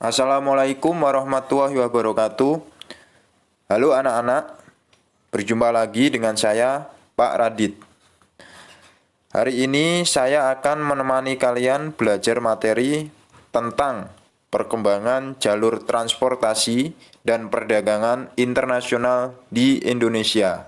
Assalamualaikum warahmatullahi wabarakatuh. Halo anak-anak, berjumpa lagi dengan saya, Pak Radit. Hari ini saya akan menemani kalian belajar materi tentang perkembangan jalur transportasi dan perdagangan internasional di Indonesia.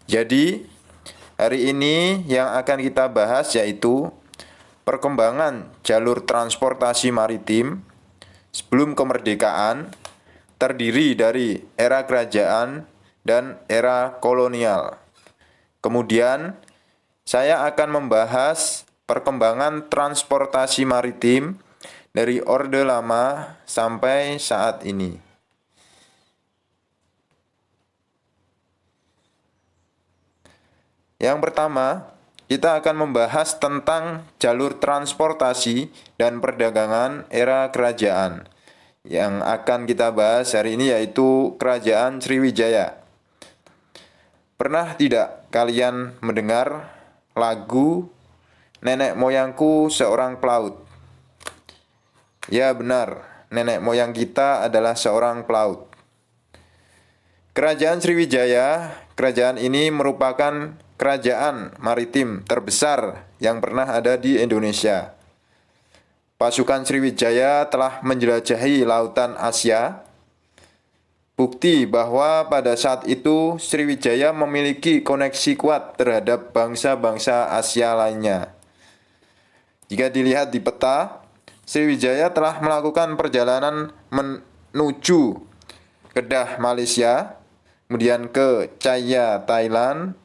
Jadi, hari ini yang akan kita bahas yaitu perkembangan jalur transportasi maritim sebelum kemerdekaan, terdiri dari era kerajaan dan era kolonial. Kemudian, saya akan membahas perkembangan transportasi maritim dari Orde Lama sampai saat ini. Yang pertama, kita akan membahas tentang jalur transportasi dan perdagangan era kerajaan. Yang akan kita bahas hari ini yaitu Kerajaan Sriwijaya. Pernah tidak kalian mendengar lagu Nenek Moyangku Seorang Pelaut? Ya benar, nenek moyang kita adalah seorang pelaut. Kerajaan Sriwijaya, kerajaan ini merupakan kerajaan maritim terbesar yang pernah ada di Indonesia. Pasukan Sriwijaya telah menjelajahi lautan Asia. Bukti bahwa pada saat itu Sriwijaya memiliki koneksi kuat terhadap bangsa-bangsa Asia lainnya. Jika dilihat di peta, Sriwijaya telah melakukan perjalanan menuju Kedah Malaysia, kemudian ke Chaya Thailand,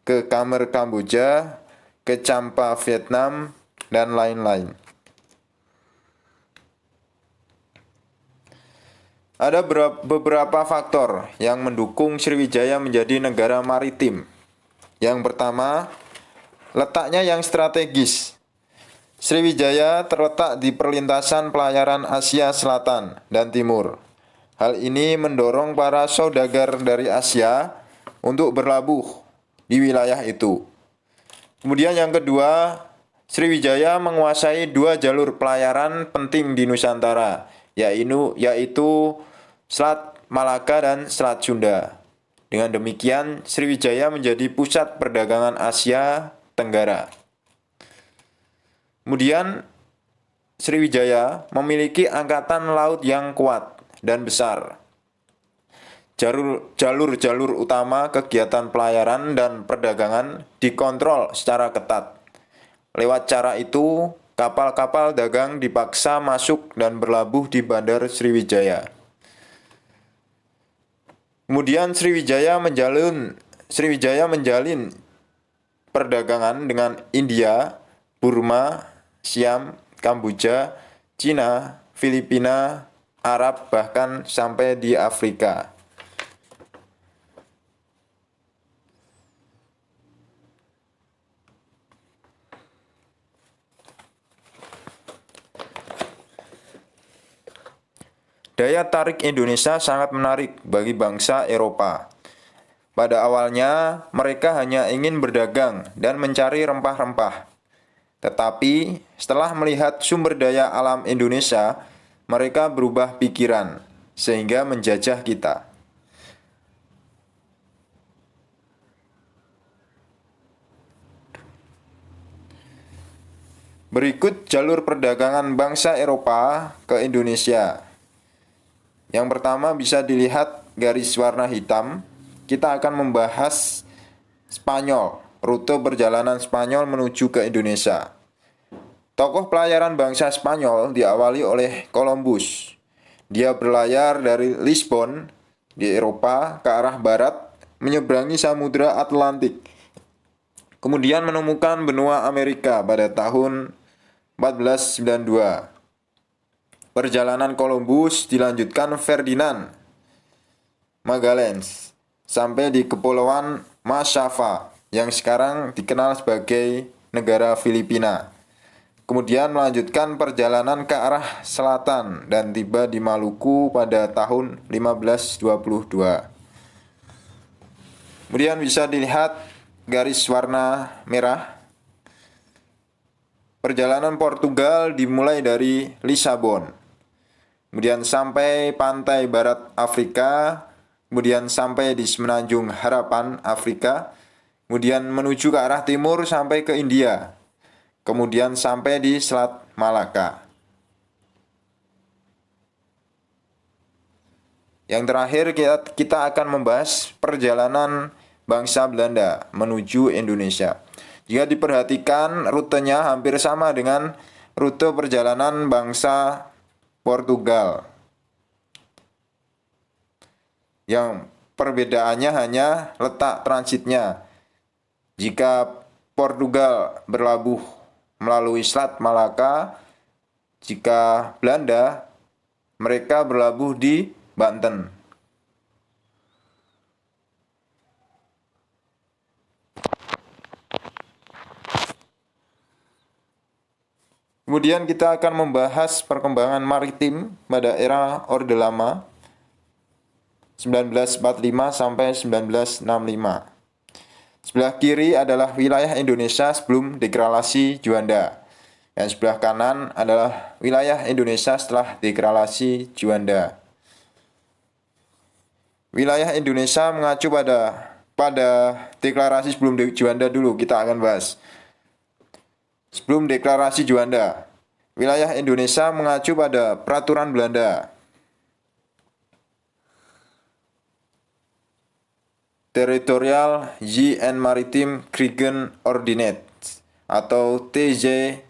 ke Khmer Kamboja, ke Champa Vietnam, dan lain-lain. Ada beberapa faktor yang mendukung Sriwijaya menjadi negara maritim. Yang pertama, letaknya yang strategis. Sriwijaya terletak di perlintasan pelayaran Asia Selatan dan Timur. Hal ini mendorong para saudagar dari Asia untuk berlabuh di wilayah itu. Kemudian yang kedua, Sriwijaya menguasai dua jalur pelayaran penting di Nusantara, yaitu Selat Malaka dan Selat Sunda. Dengan demikian, Sriwijaya menjadi pusat perdagangan Asia Tenggara. Kemudian, Sriwijaya memiliki angkatan laut yang kuat dan besar. Jalur-jalur utama kegiatan pelayaran dan perdagangan dikontrol secara ketat. Lewat cara itu, kapal-kapal dagang dipaksa masuk dan berlabuh di Bandar Sriwijaya. Kemudian Sriwijaya menjalin perdagangan dengan India, Burma, Siam, Kamboja, Cina, Filipina, Arab, bahkan sampai di Afrika. Daya tarik Indonesia sangat menarik bagi bangsa Eropa. Pada awalnya, mereka hanya ingin berdagang dan mencari rempah-rempah. Tetapi, setelah melihat sumber daya alam Indonesia, mereka berubah pikiran, sehingga menjajah kita. Berikut jalur perdagangan bangsa Eropa ke Indonesia. Yang pertama bisa dilihat garis warna hitam. Kita akan membahas Spanyol, rute perjalanan Spanyol menuju ke Indonesia. Tokoh pelayaran bangsa Spanyol diawali oleh Columbus. Dia berlayar dari Lisbon di Eropa ke arah barat, menyeberangi Samudra Atlantik. Kemudian menemukan benua Amerika pada tahun 1492. Perjalanan Columbus dilanjutkan Ferdinand Magalhães sampai di Kepulauan Masava yang sekarang dikenal sebagai negara Filipina. Kemudian melanjutkan perjalanan ke arah selatan dan tiba di Maluku pada tahun 1522. Kemudian bisa dilihat garis warna merah. Perjalanan Portugal dimulai dari Lisabon, kemudian sampai pantai barat Afrika, kemudian sampai di Semenanjung Harapan Afrika, kemudian menuju ke arah timur sampai ke India, kemudian sampai di Selat Malaka. Yang terakhir kita akan membahas perjalanan bangsa Belanda menuju Indonesia. Jika diperhatikan, rutenya hampir sama dengan rute perjalanan bangsa Portugal. Yang perbedaannya hanya letak transitnya. Jika Portugal berlabuh melalui Selat Malaka, jika Belanda mereka berlabuh di Banten. Kemudian kita akan membahas perkembangan maritim pada era Orde Lama 1945 sampai 1965. Sebelah kiri adalah wilayah Indonesia sebelum deklarasi Juanda. Dan sebelah kanan adalah wilayah Indonesia setelah deklarasi Juanda. Wilayah Indonesia mengacu pada deklarasi sebelum Juanda dulu kita akan bahas. Sebelum deklarasi Juanda, wilayah Indonesia mengacu pada peraturan Belanda. Territorial Zee and Maritime Krijgen Ordinance atau TZMKO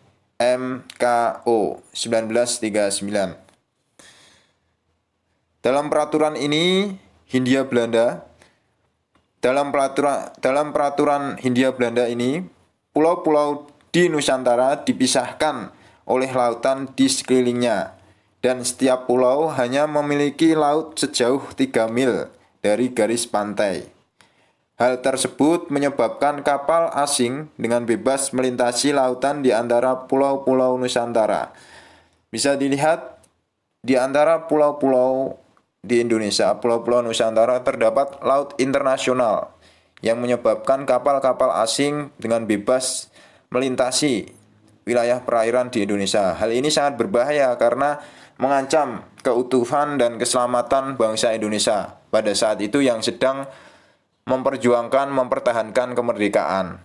1939. Dalam peraturan ini, dalam peraturan Hindia Belanda ini, pulau-pulau di Nusantara dipisahkan oleh lautan di sekelilingnya, dan setiap pulau hanya memiliki laut sejauh 3 mil dari garis pantai. Hal tersebut menyebabkan kapal asing dengan bebas melintasi lautan di antara pulau-pulau Nusantara. Bisa dilihat di antara pulau-pulau di Indonesia, pulau-pulau Nusantara terdapat laut internasional yang menyebabkan kapal-kapal asing dengan bebas melintasi wilayah perairan di Indonesia. Hal ini sangat berbahaya karena mengancam keutuhan dan keselamatan bangsa Indonesia pada saat itu yang sedang mempertahankan kemerdekaan.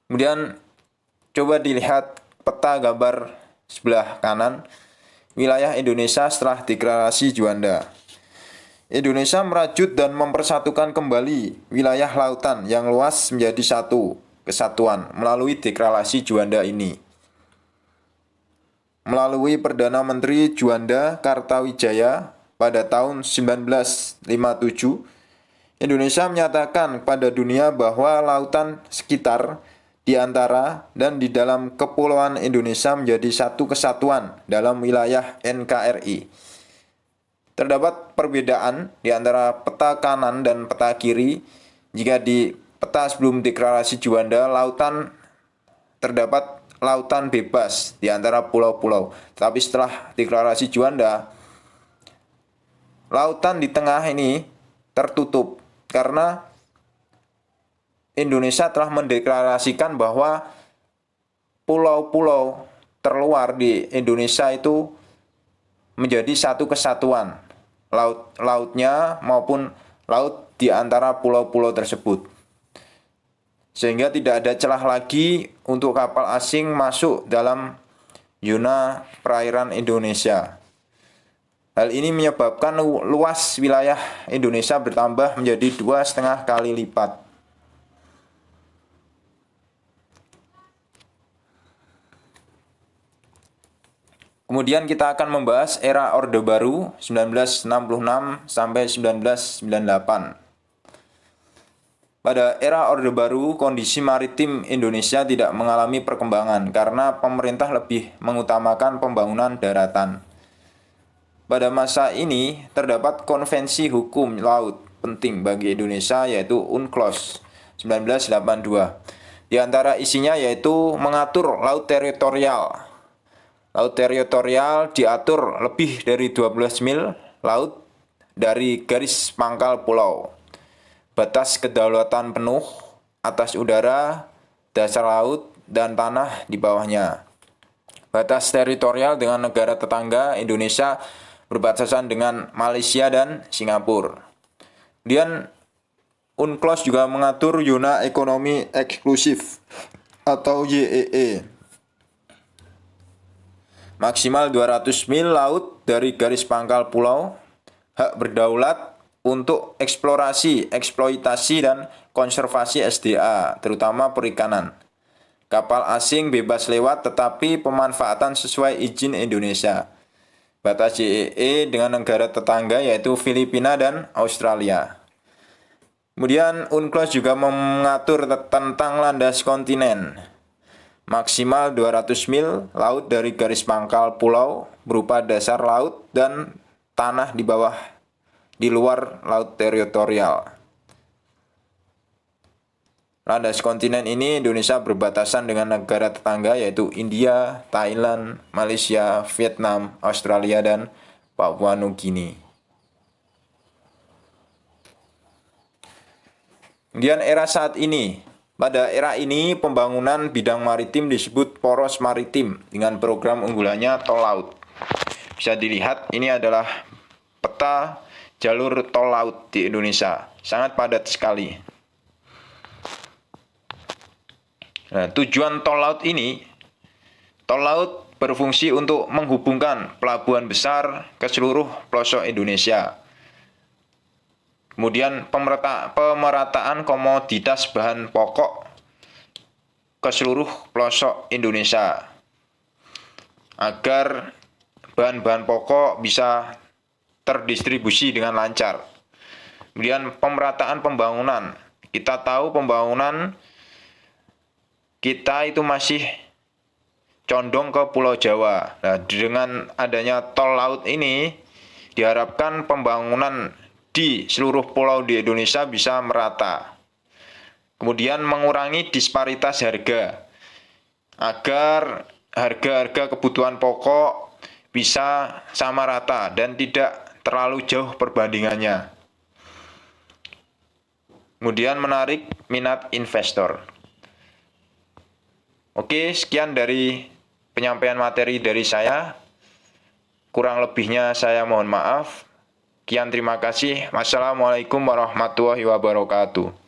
Kemudian coba dilihat peta gambar sebelah kanan wilayah Indonesia setelah deklarasi Juanda. Indonesia merajut dan mempersatukan kembali wilayah lautan yang luas menjadi satu kesatuan melalui deklarasi Juanda ini. Melalui Perdana Menteri Juanda Kartawijaya pada tahun 1957, Indonesia menyatakan kepada dunia bahwa lautan sekitar, di antara, dan di dalam kepulauan Indonesia menjadi satu kesatuan dalam wilayah NKRI. Terdapat perbedaan di antara peta kanan dan peta kiri. Jika di peta sebelum deklarasi Juanda, terdapat lautan bebas di antara pulau-pulau. Tapi setelah deklarasi Juanda, lautan di tengah ini tertutup karena Indonesia telah mendeklarasikan bahwa pulau-pulau terluar di Indonesia itu menjadi satu kesatuan, lautnya maupun laut di antara pulau-pulau tersebut. Sehingga tidak ada celah lagi untuk kapal asing masuk dalam zona perairan Indonesia. Hal ini menyebabkan luas wilayah Indonesia bertambah menjadi 2,5 kali lipat. Kemudian kita akan membahas era Orde Baru 1966 sampai 1998. Pada era Orde Baru, kondisi maritim Indonesia tidak mengalami perkembangan karena pemerintah lebih mengutamakan pembangunan daratan. Pada masa ini, terdapat konvensi hukum laut penting bagi Indonesia yaitu UNCLOS 1982. Di antara isinya yaitu mengatur laut teritorial. Laut teritorial diatur lebih dari 12 mil laut dari garis pangkal pulau. Batas kedaulatan penuh atas udara, dasar laut, dan tanah di bawahnya. Batas teritorial dengan negara tetangga Indonesia berbatasan dengan Malaysia dan Singapura. Kemudian UNCLOS juga mengatur zona ekonomi eksklusif atau YEE. Maksimal 200 mil laut dari garis pangkal pulau, hak berdaulat untuk eksplorasi, eksploitasi, dan konservasi SDA, terutama perikanan. Kapal asing bebas lewat tetapi pemanfaatan sesuai izin Indonesia. Batas YEE dengan negara tetangga yaitu Filipina dan Australia. Kemudian UNCLOS juga mengatur tentang landas kontinen. Maksimal 200 mil laut dari garis pangkal pulau berupa dasar laut dan tanah di luar laut teritorial. Landas kontinen ini Indonesia berbatasan dengan negara tetangga yaitu India, Thailand, Malaysia, Vietnam, Australia, dan Papua Nugini. Kemudian era saat ini. Pada era ini pembangunan bidang maritim disebut poros maritim dengan program unggulannya tol laut. Bisa dilihat ini adalah peta jalur tol laut di Indonesia. Sangat padat sekali. Nah, tujuan tol laut berfungsi untuk menghubungkan pelabuhan besar ke seluruh pelosok Indonesia. Kemudian pemerataan komoditas bahan pokok ke seluruh pelosok Indonesia agar bahan-bahan pokok bisa terdistribusi dengan lancar. Kemudian pemerataan pembangunan. Kita tahu pembangunan kita itu masih condong ke Pulau Jawa. Nah, dengan adanya tol laut ini, diharapkan pembangunan di seluruh pulau di Indonesia bisa merata. Kemudian mengurangi disparitas harga, agar harga-harga kebutuhan pokok bisa sama rata dan tidak terlalu jauh perbandingannya. Kemudian menarik minat investor. Oke, sekian dari penyampaian materi dari saya. Kurang lebihnya saya mohon maaf. Sekian, terima kasih. Wassalamualaikum warahmatullahi wabarakatuh.